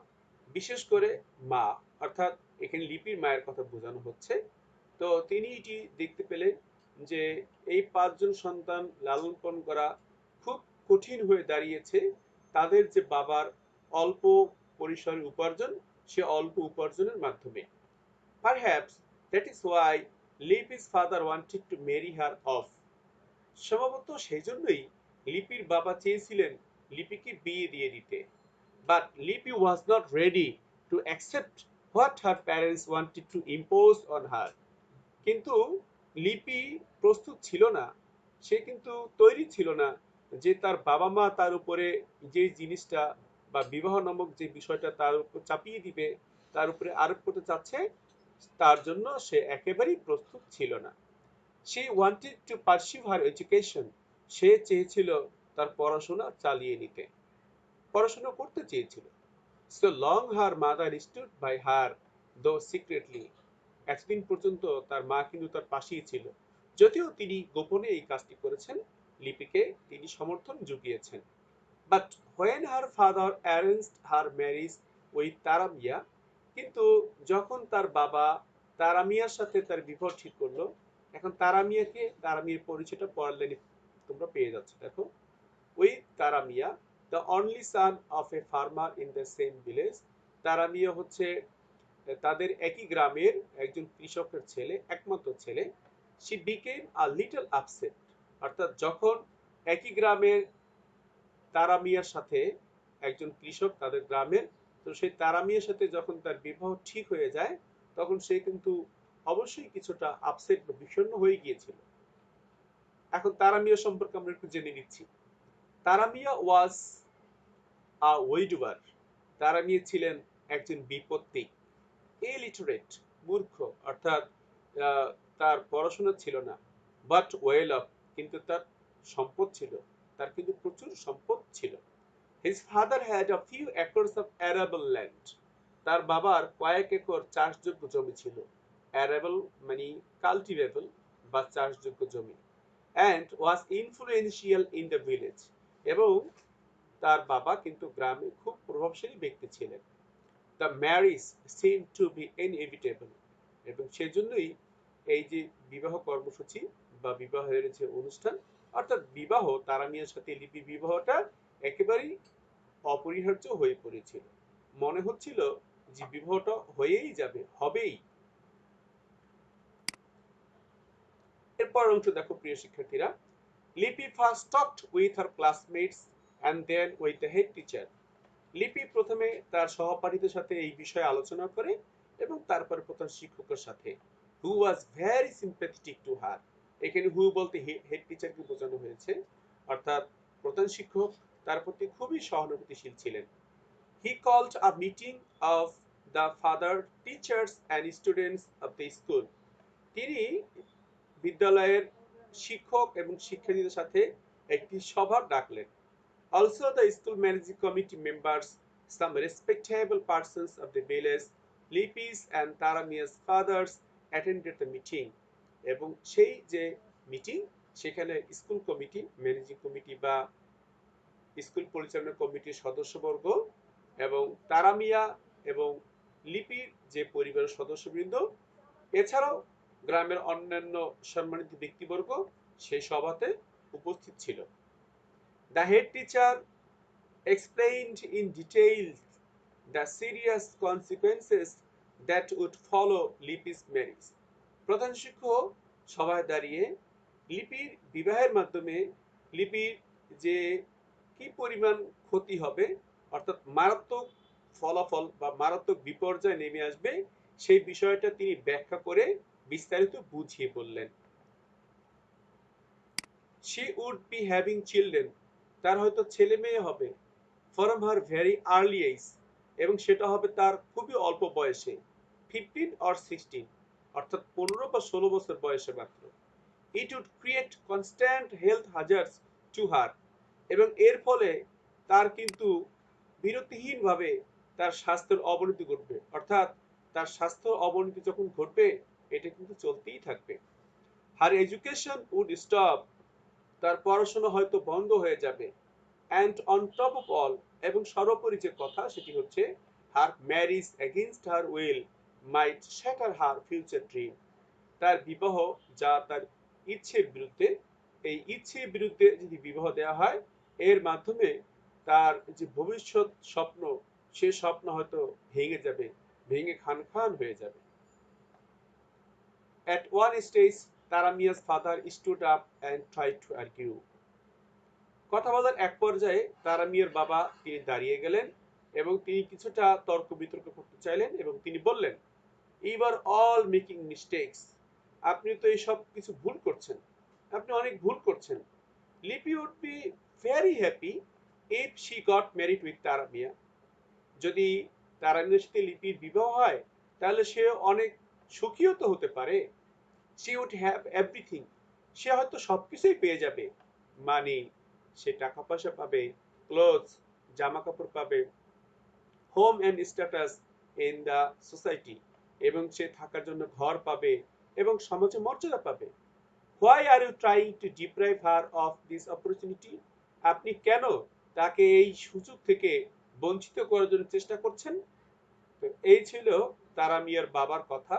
বিশেষ করে মা, অর্থাৎ এখানে লিপির মায়ের কথা বোঝানো হচ্ছে। তো তিনি এটি দেখতে পেলেন যে এই 5 জন সন্তান লালন পালন করা খুব কঠিন হয়ে দাঁড়িয়েছে তাদের যে বাবার অল্প পরিসরের উপার্জন, সে অল্প উপার্জনের মাধ্যমে। Perhaps that is why Lipi's father wanted to marry her off। সম্ভবত সেই জন্যই লিপির বাবা চেয়েছিলেন লিপিকে বিয়ে দিয়ে দিতে। But Lipi was not ready to accept what her parents wanted to impose on her। কিন্তু লিপি প্রস্তুত ছিল না, সে কিন্তু তৈরি ছিল না যে তার বাবা মা তার উপরে যে জিনিসটা বা বিবাহ নামক যে বিষয়টা তার উপর চাপিয়ে দিবে, তার উপরে আরোপ করতে চাচ্ছে, তার জন্য সে একেবারেই প্রস্তুত ছিল না। She wanted to pursue her education। সে চেয়েছিল তার পড়াশোনা চালিয়ে নিতে, পড়াশোনা করতে চেয়েছিল। So long her mother stood by her, though secretly। এতদিন পর্যন্ত তার মা কিন্তু তার পাশেই ছিল, যদিও তিনি গোপনে এই কাজটি করেছেন, লিপিকে তিনি সমর্থন জুগিয়েছেন। But when her father arranged her marriage with Taramia, কিন্তু যখন তার বাবা তারামিয়ার সাথে তার বিবাহ ঠিক করলো, এখন তারামিয়াকে, তারামিয়ার পরিচয়টা পড়ার লাইনে তোমরা পেয়ে যাচ্ছ। দেখো, with Taramia, the only son of a farmer in the same village। Taramia হচ্ছে তাদের একই গ্রামের একজন কৃষকের ছেলে, একমাত্র ছেলে। She became a little upset। অর্থাৎ যখন একই গ্রামের তারা মিয়ার সাথে একজন কৃষক তাদের গ্রামের, তো সেই তারা মিয়ার সাথে যখন তার বিবাহ ঠিক হয়ে যায়, তখন সে কিন্তু অবশ্যই কিছুটা আপসেট বা বিষণ্ণ হয়ে গিয়েছিল। এখন তারা মিয়া সম্পর্কে আমরা একটু জেনে নিচ্ছি। তারা মিয়া ওয়াজ আ উইডোয়ার। তারা মিয়া ছিলেন একজন বিপত্তিক। ইলিটারেট, মূর্খ, অর্থাৎ তার পড়াশোনা ছিল না। বাট ওয়েল অফ, কিন্তু তার সম্পদ ছিল, তার কিন্তু প্রচুর সম্পদ ছিল। His father had a few acres of arable land। তার বাবার কয়েক একর চাষযোগ্য জমি ছিল। Arable মানে কাল্টিভেবল বা চাষযোগ্য জমি। and was influential in the village, এবং তার বাবা কিন্তু গ্রামে খুব প্রভাবশালী ব্যক্তি ছিলেন। The marriage seemed to be inevitable, এবং সেজন্যই এই যে বিবাহ কর্মসূচি বা বিবাহের যে অনুষ্ঠান, অর্থাৎ বিবাহ, তারা মিয়ার সাথে লিপির বিবাহটা একেবারেই অপরিহার্য হয়ে পড়েছিল। মনে হচ্ছিল যে বিবাহটা হয়েই যাবে, হবেই। এরপর অংশ দেখো প্রিয় শিক্ষার্থীরা। Lipi first talked with her classmates and then with the head teacher. Lipi প্রথমে তার সহপাঠীদের সাথে এই বিষয়ে আলোচনা করে এবং তারপরে প্রধান শিক্ষকের সাথে, who was very sympathetic to her. এখানে হু বলতে হেড টিচারকে বোঝানো হয়েছে, অর্থাৎ প্রধান শিক্ষক তার প্রতি খুবই সহানুভূতিশীল ছিলেন। He called a meeting of the father teachers and students of the school. তিনি বিদ্যালয়ের শিক্ষক এবং শিক্ষার্থীদের সাথে একটি সভা ডাকলেন। Also, the school managing committee members, some respectable persons of the village, Lipi's and Taramia's fathers, attended the meeting. এবং সেই যে মিটিং, সেখানে স্কুল কমিটি, ম্যানেজিং কমিটি বা স্কুল পরিচালনা কমিটির সদস্যবর্গ এবং তারামিয়া এবং লিপির যে পরিবারের সদস্যবৃন্দ, এছাড়াও গ্রামের অন্যান্য সম্মানিত ব্যক্তিবর্গ সেই সভাতে উপস্থিত ছিল। The head teacher explained in detail the serious consequences that would follow লিপি's marriage. প্রধান শিক্ষক সভায় দাঁড়িয়ে লিপির বিবাহের মাধ্যমে লিপির যে কি পরিমাণ ক্ষতি হবে, অর্থাৎ মারাত্মক ফলাফল বা মারাত্মক বিপর্যয় নেমে আসবে, সেই বিষয়টা তিনি ব্যাখ্যা করে বিস্তারিত বুঝিয়ে বললেন। She would be having children, তার হয়তো ছেলে মেয়ে হবে, from her very early age, এবং সেটা হবে তার খুবই অল্প বয়সে, 15 or 16, অর্থাৎ 15 বা 16 বছর বয়সে মাত্র। It would create constant health hazards to her, এবং এর ফলে তার কিন্তু বিরতিহীনভাবে তার স্বাস্থ্যের অবনতি ঘটবে, অর্থাৎ তার স্বাস্থ্য অবনতি যখন ঘটবে এটা কিন্তু চলতেই থাকবে। Her education would stop, তার পড়াশোনা হয়তো বন্ধ হয়ে যাবে। And on top of all, এবং সর্বোপরি যে কথা সেটি হচ্ছে, her marriage against her will might shatter her future dream, তার বিবাহ যা তার ইচ্ছের বিরুদ্ধে, এই ইচ্ছের বিরুদ্ধে যদি বিবাহ দেওয়া হয়, এর মাধ্যমে তার যে ভবিষ্যৎ স্বপ্ন, সে স্বপ্ন হয়তো ভেঙে যাবে, ভেঙে খান খান হয়ে যাবে। At one stage, Taramia's father stood up and tried to argue. কথা বলার এক পর্যায়ে তারামিয়ার বাবা তিনি দাঁড়িয়ে গেলেন এবং তিনি কিছুটা তর্ক বিতর্ক করতে চাইলেন এবং তিনি বললেন, you are all making mistakes, আপনি তো এই সব কিছু ভুল করছেন, আপনি অনেক ভুল করছেন। Lipi would be very happy if she got married with Taramia, যদি তারামিয়ার সাথে লিপির বিবাহ হয় তাহলে সে অনেক সুখীও তো হতে পারে। শি উড হ্যাভ এভরিথিং, সে হয়তো সবকিছুই পেয়ে যাবে, মানি, সে টাকা পয়সা পাবে, ক্লোথস, জামা কাপড় পাবে, home and status in the society, এবং সে থাকার জন্য ঘর পাবে এবং সমাজে মর্যাদা পাবে। Why are you trying to deprive her of this opportunity, আপনি কেন তাকে এই সুযোগ থেকে বঞ্চিত করার জন্য চেষ্টা করছেন? তো এই ছিল তারামিয়ার বাবার কথা।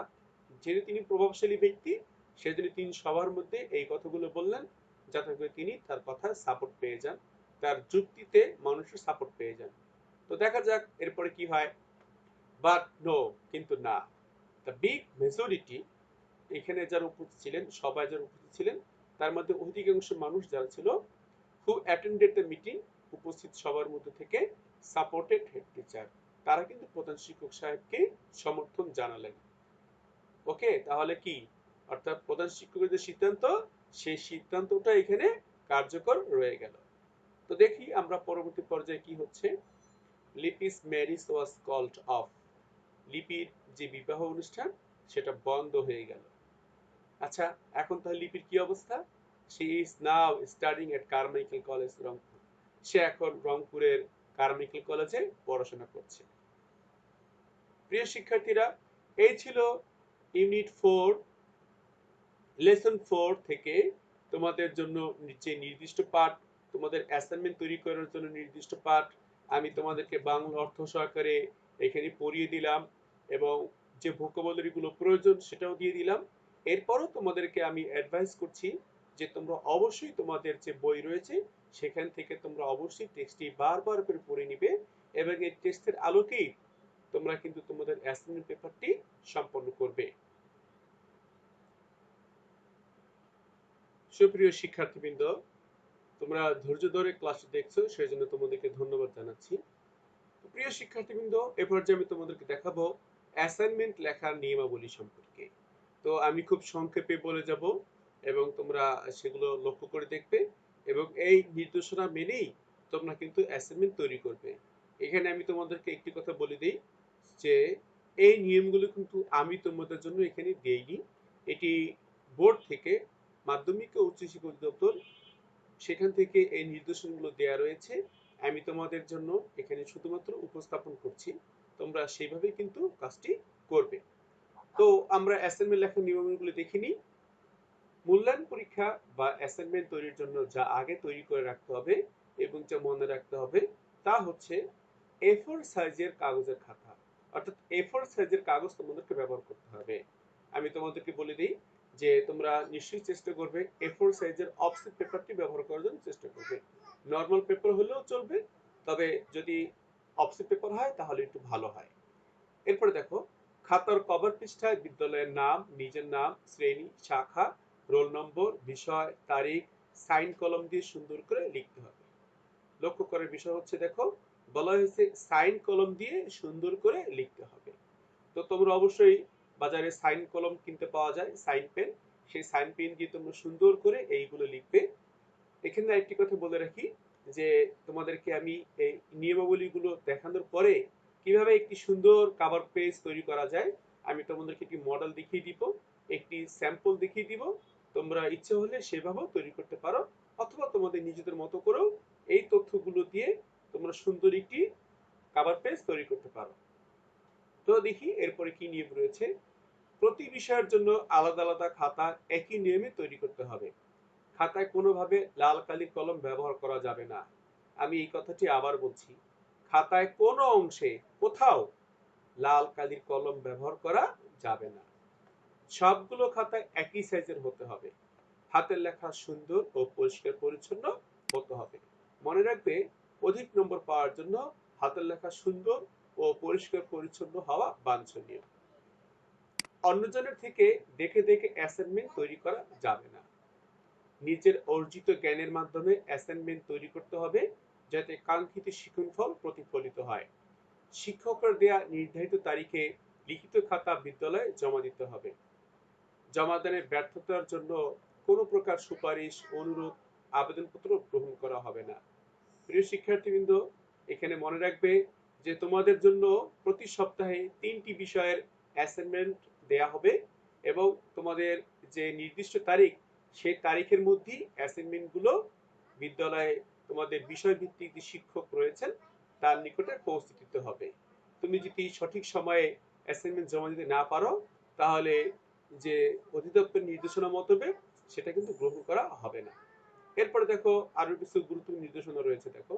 যেহেতু তিনি প্রভাবশালী ব্যক্তি, সেজন্য তিনি সবার মধ্যে এই কথাগুলো বললেন, যাতে করে তিনি তার কথায় সাপোর্ট পেয়ে যান, তার যুক্তিতে মানুষের সাপোর্ট পেয়ে যান। তো দেখা যাক এরপরে কি হয়। বাট নো, কিন্তু না, দ্য বিগ মেজরিটি, এখানে যারা উপস্থিত ছিলেন, সবাই যারা উপস্থিত ছিলেন, তার মধ্যে অধিকাংশ মানুষ যারা ছিল, হু অ্যাটেন্ডেড দ্য মিটিং, উপস্থিত সবার মধ্যে থেকে, সাপোর্টেড হেড টিচার, তারা কিন্তু প্রধান শিক্ষক সাহেবকে সমর্থন জানালেন। ওকে, তাহলে কি, অর্থাৎ প্রধান শিক্ষকের যে সিদ্ধান্ত, সেই সিদ্ধান্তটা এখানে কার্যকর রয়ে গেল। তো দেখি আমরা পরবর্তী পর্যায়ে কি হচ্ছে। Lipi's marriage was called off, লিপির যে বিবাহ অনুষ্ঠান সেটা বন্ধ হয়ে গেল। আচ্ছা, এখন তাহলে লিপির কি অবস্থা? She is now studying at Carmichael college Rangpur, সে এখন রংপুরের কারমাইকেল কলেজে পড়াশোনা করছে। প্রিয় শিক্ষার্থীরা, এই ছিল ইউনিট 4 লেসন 4 থেকে তোমাদের জন্য যে নির্দিষ্ট পাঠ, তোমাদের অ্যাসাইনমেন্ট তৈরি করার জন্য নির্দিষ্ট পাঠ আমি তোমাদেরকে বাংলা অর্থ সহকারে এখানে পড়িয়ে দিলাম, এবং যে ভোকাবুলারি গুলো প্রয়োজন সেটাও দিয়ে দিলাম। এরপরও তোমাদেরকে আমি অ্যাডভাইস করছি যে তোমরা অবশ্যই তোমাদের যে বই রয়েছে সেখান থেকে তোমরা অবশ্যই টেক্সটটি বারবার করে পড়ে নিবে, এবং এই টেক্সটের আলোকেই তোমরা কিন্তু তোমাদের অ্যাসাইনমেন্ট পেপারটি সম্পন্ন করবে। সুপ্রিয় শিক্ষার্থীবৃন্দ, তোমরা ধৈর্য ধরে ক্লাসটি দেখছো সেজন্য তোমাদেরকে ধন্যবাদ জানাচ্ছি। প্রিয় শিক্ষার্থীবৃন্দ, এ পর্যায়ে আমি তোমাদেরকে দেখাবো অ্যাসাইনমেন্ট লেখার নিয়মাবলী সম্পর্কে। তো আমি খুব সংক্ষেপে বলে যাব এবং তোমরা সেগুলো লক্ষ্য করে দেখবে, এবং এই নির্দেশনা মেনেই তোমরা কিন্তু অ্যাসাইনমেন্ট তৈরি করবে। এখানে আমি তোমাদেরকে একটি কথা বলে দিই যে এই নিয়মগুলো কিন্তু আমি তোমাদের জন্য এখানে দেইনি, এটি বোর্ড থেকে, মাধ্যমিক ও উচ্চশিক্ষা অধিদপ্তর সেখান থেকে এই নির্দেশনাগুলো দেয়া রয়েছে। আমি তোমাদের জন্য এখানে শুধুমাত্র উপস্থাপন করছি, তোমরা সেইভাবে কিন্তু কাজটি করবে। তো আমরা অ্যাসাইনমেন্ট লেখার নিয়মগুলো দেখে নিই। মূল্যায়ন পরীক্ষা বা অ্যাসাইনমেন্ট তৈরির জন্য যা আগে তৈরি করে রাখতে হবে এবং যা মনে রাখতে হবে তা হচ্ছে A4 সাইজের কাগজের খাতা, অর্থাৎ A4 সাইজের কাগজ তোমাদেরকে ব্যবহার করতে হবে। আমি তোমাদেরকে বলে দিই যে তোমরা নিশ্চয়ই চেষ্টা করবে A4 সাইজের অফসেট পেপারটি ব্যবহার করার জন্য চেষ্টা করবে। নরমাল পেপার হলেও চলবে, তবে যদি অফসেট পেপার হয় তাহলে একটু ভালো হয়। এরপরে দেখো, খাতার কভার পৃষ্ঠায় বিদ্যালয়ের নাম, নিজের নাম, শ্রেণী, শাখা, রোল নম্বর, বিষয়, তারিখ সাইন কলম দিয়ে সুন্দর করে লিখতে হবে। লক্ষ্য করার বিষয় হচ্ছে, দেখো বলা হয়েছে সাইন কলম দিয়ে সুন্দর করে লিখতে হবে। তো তোমরা অবশ্যই বাজারে সাইন কলম কিনতে পাওয়া যায়, সাইন পেন, সেই সাইন পেন দিয়ে তোমরা সুন্দর করে এইগুলো লিখবে। এখানে আরেকটি কথা বলে রাখি যে তোমাদেরকে আমি এই নিয়মাবলীগুলো দেখানোর পরে কিভাবে একটি সুন্দর কভার পেজ তৈরি করা যায় আমি তোমাদেরকে একটি মডেল দেখিয়ে দিব, একটি স্যাম্পল দেখিয়ে দিব। তোমরা ইচ্ছে হলে সেভাবেও তৈরি করতে পারো, অথবা তোমাদের নিজেদের মতো করেও এই তথ্যগুলো দিয়ে তোমরা সুন্দর একটি কভার পেজ তৈরি করতে পারো। তো দেখি এরপরে কি নিয়ম রয়েছে। প্রতি বিষয়ের জন্য আলাদা আলাদা খাতা একই নিয়মে তৈরি করতে হবে। খাতায় কোনোভাবে লাল কালির কলম ব্যবহার করা যাবে না। আমি এই কথাটি আবার বলছি, খাতায় কোনো অংশে কোথাও লাল কালির কলম ব্যবহার করা যাবে না। সবগুলো খাতায় একই সাইজের হতে হবে। হাতের লেখা সুন্দর ও পরিষ্কার পরিচ্ছন্ন হতে হবে। মনে রাখবে, অধিক নম্বর পাওয়ার জন্য হাতের লেখা সুন্দর ও পরিষ্কার পরিচ্ছন্ন হওয়া বাঞ্ছনীয়। অন্যজনের থেকে দেখে দেখে অ্যাসাইনমেন্ট তৈরি করা যাবে না। নিজের অর্জিত জ্ঞানের মাধ্যমে অ্যাসাইনমেন্ট তৈরি করতে হবে যাতে কাঙ্ক্ষিত শিক্ষণফল প্রতিফলিত হয়। শিক্ষকের দেয়া নির্ধারিত তারিখে লিখিত খাতা বিদ্যালয়ে জমা দিতে হবে। জমাদানের ব্যর্থতার জন্য কোনো প্রকার সুপারিশ, অনুরোধ, আবেদনপত্র গ্রহণ করা হবে না। প্রিয় শিক্ষার্থীবৃন্দ, এখানে মনে রাখবে যে তোমাদের জন্য প্রতি সপ্তাহে 3টি বিষয়ের অ্যাসাইনমেন্ট দেয়া হবে, এবং তোমাদের যে নির্দিষ্ট তারিখ সেই তারিখের মধ্যেই অ্যাসাইনমেন্টগুলো বিদ্যালয়ে তোমাদের বিষয়ভিত্তিক যে শিক্ষক রয়েছেন তার নিকটে পৌঁছে দিতে হবে। তুমি যদি সঠিক সময়ে অ্যাসাইনমেন্ট জমা দিতে না পারো তাহলে যে অধিদপ্তর নির্দেশনা মোতাবেক সেটা কিন্তু গ্রহণ করা হবে না। এরপরে দেখো আরো কিছু গুরুত্বপূর্ণ নির্দেশনা রয়েছে। দেখো,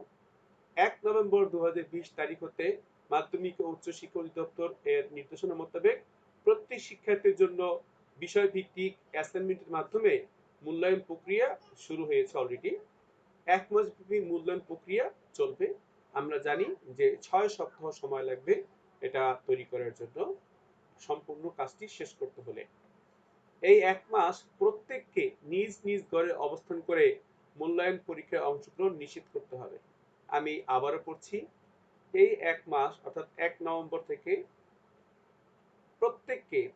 1 নভেম্বর 2020 তারিখ হতে মাধ্যমিক ও উচ্চশিক্ষা অধিদপ্তর এর নির্দেশনা মোতাবেক প্রত্যেক শিক্ষার্থীর জন্য বিষয়ভিত্তিক অ্যাসাইনমেন্টের মাধ্যমে মূল্যায়ন প্রক্রিয়া শুরু হয়েছে অলরেডি। 1 মাসব্যাপী মূল্যায়ন প্রক্রিয়া চলবে। আমরা জানি যে 6 সপ্তাহ সময় লাগবে এটা তৈরি করার জন্য, সম্পূর্ণ কাজটি শেষ করতে হলে। এই 1 মাস প্রত্যেককে নিজ নিজ ঘরে অবস্থান করে মূল্যায়ন পরীক্ষায় অংশগ্রহণ নিশ্চিত করতে হবে। আমি আবারও পড়ছি, এই 1 মাস অর্থাৎ 1 নভেম্বর থেকে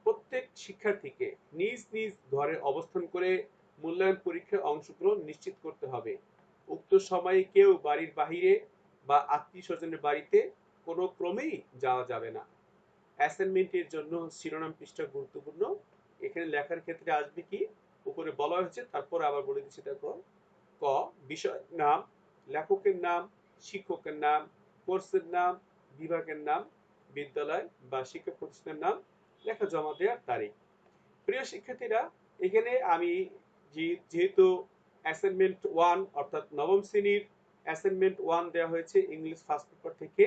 প্রত্যেক শিক্ষার্থীকে নিজ নিজ ঘরে অবস্থান করে মূল্যায়ন পরীক্ষায় অংশগ্রহণ নিশ্চিত করতে হবে। উক্ত সময়ে কেউ বাড়ির বাহিরে বা আত্মীয় স্বজনের বাড়িতে কোনো ক্রমেই যাওয়া যাবে না। অ্যাসাইনমেন্টের জন্য শিরোনাম পৃষ্ঠা গুরুত্বপূর্ণ। এখানে লেখার ক্ষেত্রে আসবে কি, উপরে বলা হয়েছে তারপর আবার বলে দিচ্ছি। দেখো, ক, বিষয়ের নাম, লেখকের নাম, শিক্ষকের নাম, কোর্সের নাম, বিভাগের নাম, বিদ্যালয় বা শিক্ষা প্রতিষ্ঠানের নাম, লেখা জমা দেওয়ার তারিখ। প্রিয় শিক্ষার্থীরা, এখানে আমি যেহেতু অ্যাসাইনমেন্ট 1 অর্থাৎ নবম শ্রেণীর অ্যাসাইনমেন্ট 1 দেওয়া হয়েছে ইংলিশ ফার্স্ট পেপার থেকে,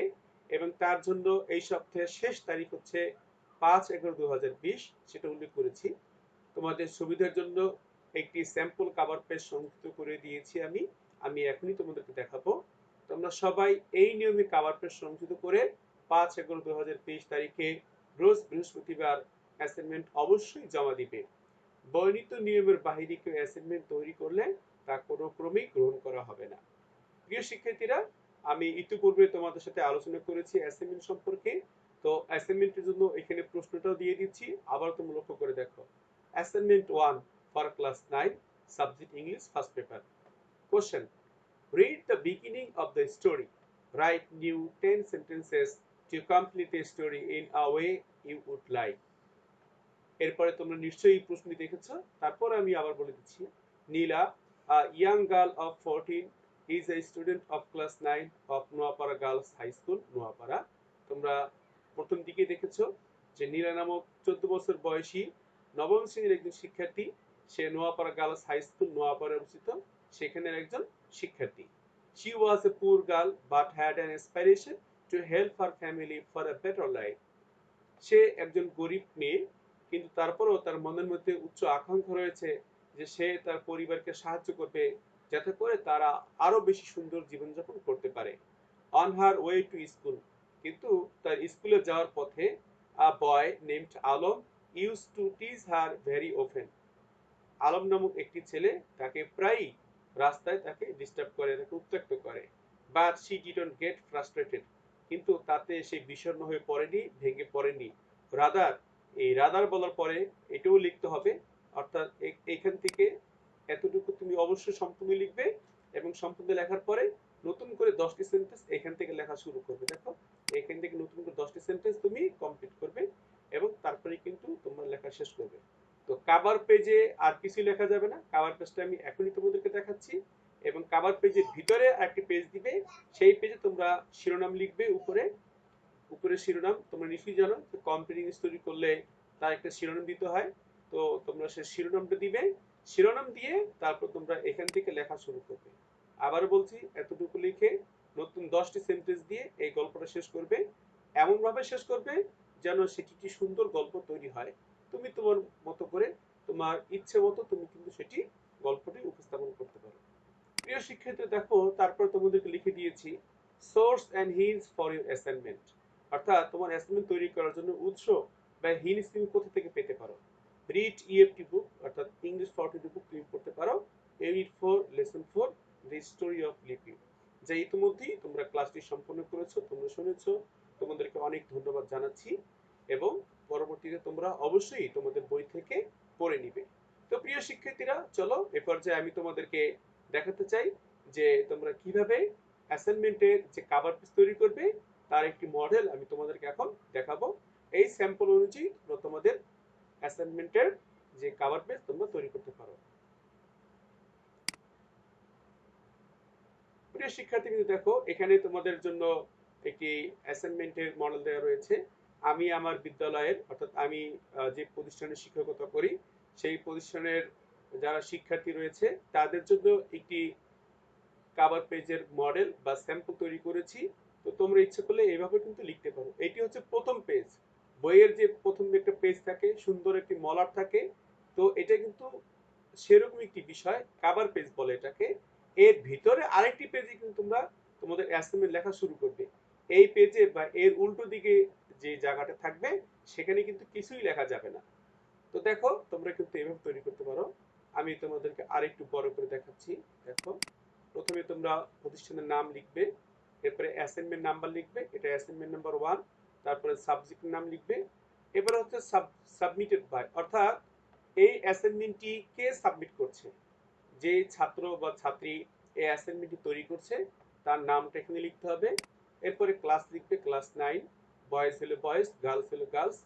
এবং তার জন্য এই সপ্তাহের শেষ তারিখ হচ্ছে 5/11/2020, সেটা উল্লেখ করেছি। তোমাদের সুবিধার জন্য একটি স্যাম্পল কভার পেজ সংযুক্ত করে দিয়েছি আমি এখনই তোমাদেরকে দেখাবো। তোমরা সবাই এই নিয়মে কভার পেজ সংযুক্ত করে 5/11/2020 তারিখে রোজ বৃহস্পতিবার অ্যাসাইনমেন্ট অবশ্যই জমা দিবে। বর্ণিত নিয়মের বাহিরে কেউ অ্যাসাইনমেন্ট তৈরি করলে তা কোনো ক্রমেই গ্রহণ করা হবে না। প্রিয় শিক্ষার্থীরা, আমি ইতিপূর্বে তোমাদের সাথে আলোচনা করেছি অ্যাসাইনমেন্ট সম্পর্কে। তো অ্যাসাইনমেন্টের জন্য এখানে প্রশ্নটাও দিয়ে দিচ্ছি, আবার তুমি লক্ষ্য করে দেখো। Assignment 1 for class 9, subject English first paper. Question: read the beginning of the story. Write new 10 sentences to complete the story in a way you would like. এরপরে তোমরা নিশ্চয়ই এই প্রশ্নটি দেখেছো, তারপর আমি আবার বলে দিচ্ছি। নীলা, a young girl of 14, is a student of class 9 of Noapara girls high school, Noapara. তোমরা প্রথম দিকে দেখেছো যে নীলা নামক 14 বছর বয়সী নবম শ্রেণীর একজন শিক্ষার্থী, সে নোয়াপাড়া গার্লস হাই স্কুল নোয়াপাড়ায় অবস্থিত, সেখানের একজন শিক্ষার্থী। She was a poor girl but had an aspiration to help her family for a better life. সে একজন গরিব মেয়ে, কিন্তু তারপরেও তার মনের মধ্যে উচ্চ আকাঙ্ক্ষা রয়েছে যে সে তার পরিবারকে সাহায্য করবে যাতে করে তারা আরো বেশি সুন্দর জীবনযাপন করতে পারে। On her way to school, কিন্তু তার স্কুলে যাওয়ার পথে a boy named Alam used to tease her very often. Alam নামক একটি ছেলে তাকে প্রায়ই রাস্তায় তাকে ডিস্টার্ব করে, তাকে উত্ত্যক্ত করে। But she didn't gate frustrated, কিন্তু তাতে সে বিষণ্ণ হয়ে পড়েনি, ভেঙে পড়েনি। রাদার, এই রাদার বলার পরে এটাও লিখতে হবে, অর্থাৎ এখান থেকে এতটুকু তুমি অবশ্যই সম্পূর্ণ লিখবে, এবং সম্পূর্ণ লেখার পরে নতুন করে 10টি সেন্টেন্স এখান থেকে লেখা শুরু করবে। দেখো, এখান থেকে নতুন করে 10টি সেন্টেন্স তুমি কমপ্লিট করবে, এবং তারপরে কিন্তু তোমরা লেখা শেষ করবে। তো কভার পেজে আর কিছু লেখা যাবে না, কভার পেজটা আমি এখনই তোমাদেরকে দেখাচ্ছি। এবং কভার পেজের ভিতরে একটি পেজ দিবে, সেই পেজে তোমরা শিরোনাম লিখবে। উপরে উপরে শিরোনাম তোমরা নিশ্চয়ই জানো যে কম্পিটিং স্টোরি করলে তার একটা শিরোনাম দিতে হয়। তো তোমরা সেই শিরোনামটা দিবে, শিরোনাম দিয়ে তারপর তোমরা এখান থেকে লেখা শুরু করবে। আবার বলছি, এতটুকু লিখে নতুন 10টি সেন্টেন্স দিয়ে এই গল্পটা শেষ করবে। এমন ভাবে শেষ করবে যেন সেটি একটি সুন্দর গল্প তৈরি হয়। তুমি তোমার মতো করে, তোমার ইচ্ছে মতো তুমি কিন্তু সেটি গল্পটি উপস্থাপন করতে পারো। প্রিয় শিক্ষার্থী, দেখো তারপর তোমাদেরকে লিখে দিয়েছি source and hints for your assignment, অর্থাৎ তোমার অ্যাসাইনমেন্ট তৈরি করার জন্য উৎস বা হিন্টস তুমি কোথা থেকে পেতে পারো। রিড ইএফটি বুক, অর্থাৎ ইংলিশ 42 বুক তুমি পড়তে পারো। Unit 4 lesson 4 the story of লিপি, যা ইতিমধ্যেই তোমরা ক্লাসটি সম্পন্ন করেছো, তোমরা শুনেছো, তোমাদেরকে অনেক ধন্যবাদ জানাচ্ছি। এবং পরবর্তীতে তোমরা অবশ্যই তোমাদের বই থেকে পড়ে নিবে। তো প্রিয় শিক্ষার্থীরা, চলো এ পর্যায়ে আমি তোমাদেরকে দেখাতে চাই যে তোমরা কিভাবে অ্যাসাইনমেন্টের যে কভার পেজ তৈরি করবে তার একটি মডেল আমি তোমাদেরকে এখন দেখাবো। এই স্যাম্পল অনুযায়ী তোমরা তোমাদের অ্যাসাইনমেন্টের যে কভার পেজ তোমরা তৈরি করতে পারো। প্রিয় শিক্ষার্থী, দেখো এখানে তোমাদের জন্য একটি অ্যাসাইনমেন্টের মডেল দেওয়া রয়েছে। আমি আমার বিদ্যালয়ের, অর্থাৎ আমি যে প্রতিষ্ঠানে শিক্ষকতা করি সেই প্রতিষ্ঠানের যারা শিক্ষার্থী রয়েছে তাদের জন্য একটি কভার পেজের মডেল বা স্যাম্পল তৈরি করেছি। তো তোমরা ইচ্ছে করলে এইভাবে কিন্তু লিখতে পারো। এটি হচ্ছে প্রথম পেজ। বইয়ের যে প্রথম একটা পেজ থাকে, সুন্দর একটি মলার থাকে, তো এটা কিন্তু সেরকম একটি বিষয়, কভার পেজ বলে এটাকে। এর ভিতরে আরেকটি পেজে কিন্তু তোমরা তোমাদের অ্যাসাইনমেন্ট লেখা শুরু করবে। এই পেজে বা এর উল্টো দিকে যে জায়গাটা থাকবে সেখানে কিন্তু কিছুই লেখা যাবে না। তো দেখো তোমরা কিন্তু এভাবে তৈরি করতে পারো। আমি তোমাদেরকে আরেকটু বড় করে দেখাচ্ছি। দেখো, প্রথমে তোমরা প্রতিষ্ঠানের নাম লিখবে, এরপরে অ্যাসাইনমেন্ট নাম্বার লিখবে, এটা অ্যাসাইনমেন্ট নাম্বার 1, তারপরে সাবজেক্টের নাম লিখবে। এবার হচ্ছে সাবমিটেড বাই, অর্থাৎ এই অ্যাসাইনমেন্টটি কে সাবমিট করছে, যে ছাত্র বা ছাত্রী এই অ্যাসাইনমেন্টটি তৈরি করছে তার নামটা এখানে লিখতে হবে। এরপরে ক্লাস লিখবে ক্লাস 9, বয়েজ হলে বয়েজ, গার্লস হলে গার্লস,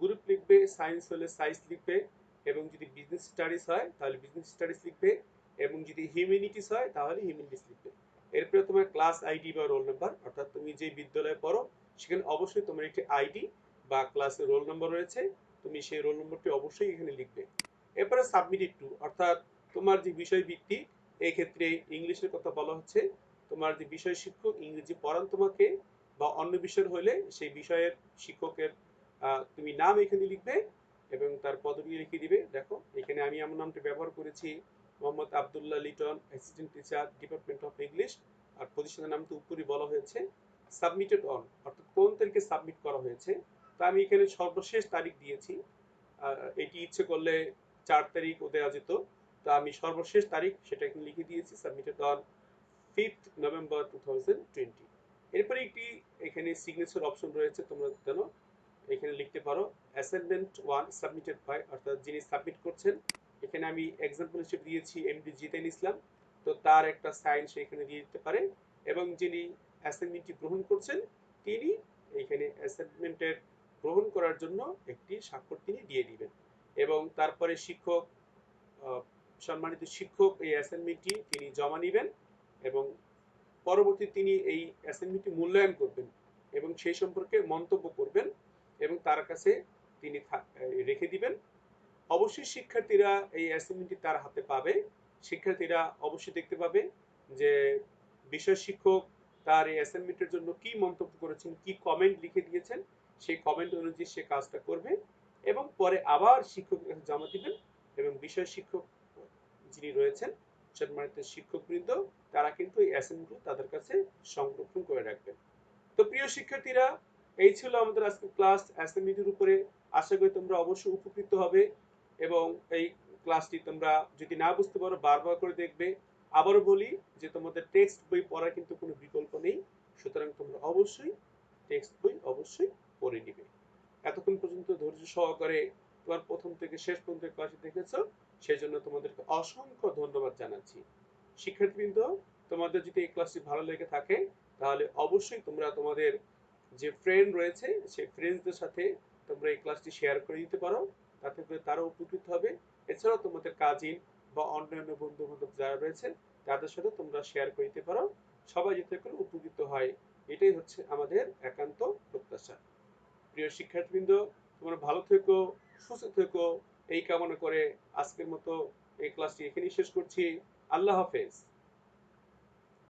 গ্রুপ লিখবে, সায়েন্স হলে সায়েন্স লিখবে, এবং যদি বিজনেস স্টাডিজ হয় তাহলে বিজনেস স্টাডিজ লিখবে, এবং যদি হিউম্যানিটিস হয় তাহলে হিউম্যানিটিস লিখবে। এরপরে তোমার ক্লাস আইডি বা রোল নাম্বার, অর্থাৎ তুমি যে বিদ্যালয়ে পড়ো সেখানে অবশ্যই তোমার একটি আইডি বা ক্লাসের রোল নাম্বার রয়েছে, তুমি সেই রোল নম্বরটি অবশ্যই এখানে লিখবে। এরপরে সাবমিটেড টু, অর্থাৎ তোমার যে বিষয় ভিত্তিক, এই ক্ষেত্রে ইংলিশের কথা বলা হচ্ছে, তোমার যে বিষয় শিক্ষক ইংরেজি পড়ান তোমাকে বা অন্য বিষয়ের হলে সেই বিষয়ের শিক্ষকের তুমি নাম এখানে লিখবে এবং তার পদবি লিখে দিবে। দেখো এখানে আমি আমার নামটা ব্যবহার করেছি, Mohammad Abdullah Liton, assistant teacher, department of English. আর প্রতিষ্ঠানের নাম তো উপরই বলা হয়েছে। সাবমিটেড অন, অর্থাৎ কোন তারিখে সাবমিট করা হয়েছে, তা আমি এখানে সর্বশেষ তারিখ দিয়েছি। এটি ইচ্ছে করলে 4 তারিখও দেওয়া যেত, তো আমি সর্বশেষ তারিখ সেটা এখানে লিখে দিয়েছি, সাবমিটেড অন 5th November 2020। এরপরে একটি এখানে সিগনেচার অপশন রয়েছে, তোমরা জানো, এখানে লিখতে পারো অ্যাসাইনমেন্ট 1 সাবমিটেড বাই, অর্থাৎ যিনি সাবমিট করছেন, এখানে আমি এক্সাম্পল হিসেবে দিয়েছি এমডি জিতেন ইসলাম, তো তার একটা সাইন সে এখানে দিয়ে দিতে পারে। এবং যিনি অ্যাসাইনমেন্টটি গ্রহণ করছেন তিনি এখানে অ্যাসাইনমেন্টের গ্রহণ করার জন্য একটি স্বাক্ষর তিনি দিয়ে দিবেন। এবং তারপরে শিক্ষক, সম্মানিত শিক্ষক এই অ্যাসাইনমেন্টটি তিনি জমা নেবেন এবং পরবর্তী তিনি এই অ্যাসাইনমেন্টটি মূল্যায়ন করবেন এবং সেই সম্পর্কে মন্তব্য করবেন এবং তার কাছে তিনি রেখে দিবেন। অবশ্যই শিক্ষার্থীরা এই অ্যাসাইনমেন্টটি তার হাতে পাবে। শিক্ষার্থীরা অবশ্যই দেখতে পাবে যে বিষয় শিক্ষক তার এই অ্যাসাইনমেন্টের জন্য কি মন্তব্য করেছেন, কি কমেন্ট লিখে দিয়েছেন, সেই কমেন্ট অনুযায়ী সে কাজটা করবে এবং পরে আবার শিক্ষকের কাছে জমা দিবেন। এবং বিষয় শিক্ষক যিনি রয়েছেন, সম্মানিত শিক্ষকবৃন্দ, তারা কিন্তু এই অ্যাসাইনমেন্টগুলো তাদের কাছে সংরক্ষণ করে রাখবেন। তো প্রিয় শিক্ষার্থীরা, এই ছিল আমাদের আজকের ক্লাস অ্যাসাইনমেন্টের উপরে। আশা করি তোমরা অবশ্যই উপকৃত হবে এবং এই ক্লাসটি তোমরা যদি না বুঝতে পারো বারবার করে দেখবে। আবারও বলি যে তোমাদের টেক্সট বই পড়ার কিন্তু কোনো বিকল্প নেই, সুতরাং তোমরা অবশ্যই টেক্সট বই অবশ্যই পড়ে নিবে। এতক্ষণ পর্যন্ত ধৈর্য সহকারে তোমার প্রথম থেকে শেষ পর্যন্ত ক্লাসটি দেখেছো, সেই জন্য তোমাদেরকে অসংখ্য ধন্যবাদ জানাচ্ছি। শিক্ষার্থীবৃন্দ, তোমাদের যদি এই ক্লাসটি ভালো লেগে থাকে তাহলে অবশ্যই তোমরা তোমাদের যে ফ্রেন্ড রয়েছে সেই ফ্রেন্ডসদের সাথে তোমরা এই ক্লাসটি শেয়ার করে দিতে পারো, তাতে করে তারাও উপকৃত হবে। এছাড়াও তোমাদের কাজিন বা অন্যান্য বন্ধু বান্ধব যারা রয়েছে তাদের সাথে তোমরা শেয়ার করে দিতে পারো। সবাই যাতে করে উপকৃত হয়, এটাই হচ্ছে আমাদের একান্ত প্রত্যাশা। প্রিয় শিক্ষার্থীবৃন্দ, তোমরা ভালো থেকো, সুস্থ থেকো, এই কামনা করে আজকের মতো এই ক্লাসটি এখানেই শেষ করছি। আল্লাহ হাফেজ।